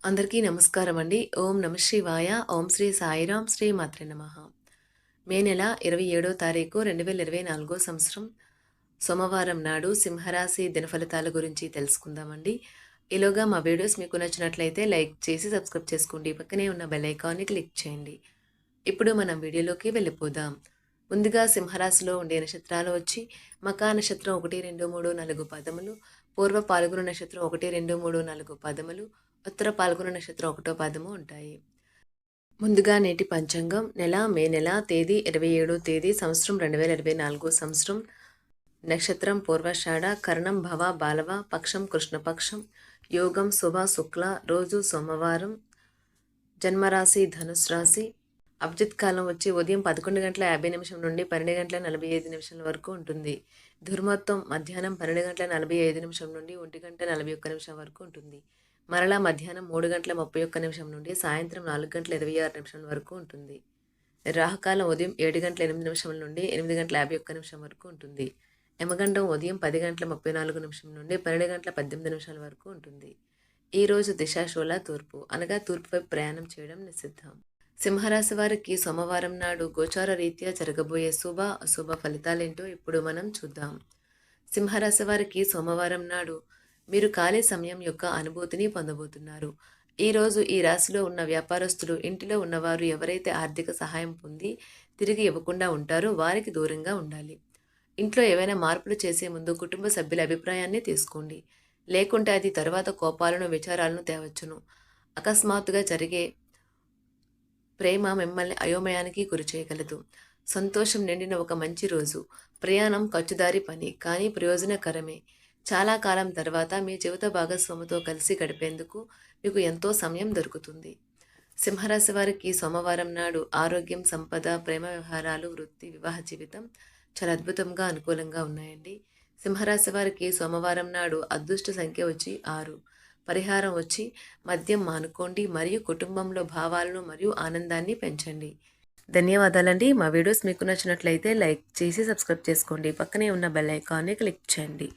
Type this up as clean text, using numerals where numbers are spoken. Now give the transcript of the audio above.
అందరికీ నమస్కారం అండి. ఓం నమ శివాయ. ఓం శ్రీ సాయిరాం శ్రీ మాత్రే నమః. మే నెల 27వ తారీఖు 2024 సంవత్సరం సోమవారం నాడు సింహరాశి దినఫలితాల గురించి తెలుసుకుందామండి. ఈలోగా మా వీడియోస్ మీకు నచ్చినట్లయితే లైక్ చేసి సబ్స్క్రైబ్ చేసుకోండి. పక్కనే ఉన్న బెల్ ఐకాన్ని క్లిక్ చేయండి. ఇప్పుడు మనం వీడియోలోకి వెళ్ళిపోదాం. ముందుగా సింహరాశిలో ఉండే నక్షత్రాలు వచ్చి మకా నక్షత్రం 1, 2, 3, 4 పదములు, పూర్వ పాల్గొన నక్షత్రం 1, 2, 3, 4 పదములు, ఉత్తర పాల్గొన నక్షత్రం 1వ పదము ఉంటాయి. ముందుగా నేటి పంచాంగం మే నెల తేదీ 27 తేదీ సంవత్సరం 2024 సంవత్సరం నక్షత్రం పూర్వాషాఢ, కరణం భవ బాలవ, పక్షం కృష్ణపక్షం, యోగం శుభ శుక్ల, రోజు సోమవారం, జన్మరాశి ధనుసు రాశి, అభిజిత్ కాలం వచ్చి ఉదయం 11:50 నుండి 12:45 వరకు ఉంటుంది. దుర్ముహూర్తం మధ్యాహ్నం 12:45 నుండి 1:41 వరకు ఉంటుంది. మరలా మధ్యాహ్నం 3:31 నుండి సాయంత్రం 4:26 వరకు ఉంటుంది. రాహుకాలం ఉదయం 7:08 నుండి 8:51 వరకు ఉంటుంది. యమగండం ఉదయం 10:34 నుండి 12:18 వరకు ఉంటుంది. ఈ రోజు దిశాశూల తూర్పు, అనగా తూర్పు వైపు ప్రయాణం చేయడం నిషిద్ధం. సింహరాశి వారికి సోమవారం నాడు గోచార రీత్యా జరగబోయే శుభ అశుభ ఫలితాలేంటో ఇప్పుడు మనం చూద్దాం. సింహరాశి వారికి సోమవారం నాడు మీరు ఖాళీ సమయం యొక్క అనుభూతిని పొందబోతున్నారు. ఈరోజు ఈ రాశిలో ఉన్న వ్యాపారస్తులు, ఇంటిలో ఉన్నవారు ఎవరైతే ఆర్థిక సహాయం పొంది తిరిగి ఇవ్వకుండా ఉంటారో వారికి దూరంగా ఉండాలి. ఇంట్లో ఏవైనా మార్పులు చేసే ముందు కుటుంబ సభ్యుల అభిప్రాయాన్ని తీసుకోండి. లేకుంటే అది తర్వాత కోపాలను, విచారాలను తేవచ్చును. అకస్మాత్తుగా జరిగే ప్రేమ మిమ్మల్ని అయోమయానికి గురి చేయగలదు. సంతోషం నిండిన ఒక మంచి రోజు. ప్రయాణం ఖర్చుదారి పని, కానీ ప్రయోజనకరమే. చాలా కాలం తర్వాత మీ జీవిత భాగస్వామితో కలిసి గడిపేందుకు మీకు ఎంతో సమయం దొరుకుతుంది. సింహరాశి వారికి సోమవారం నాడు ఆరోగ్యం, సంపద, ప్రేమ వ్యవహారాలు, వృత్తి, వివాహ జీవితం చాలా అద్భుతంగా అనుకూలంగా ఉన్నాయండి. సింహరాశి వారికి సోమవారం నాడు అదృష్ట సంఖ్య వచ్చి 6. పరిహారం వచ్చి మద్యం మానుకోండి మరియు కుటుంబంలో భావాలను మరియు ఆనందాన్ని పెంచండి. ధన్యవాదాలండి. మా వీడియోస్ మీకు నచ్చినట్లయితే లైక్ చేసి సబ్స్క్రైబ్ చేసుకోండి. పక్కనే ఉన్న బెల్ ఐకాన్ని క్లిక్ చేయండి.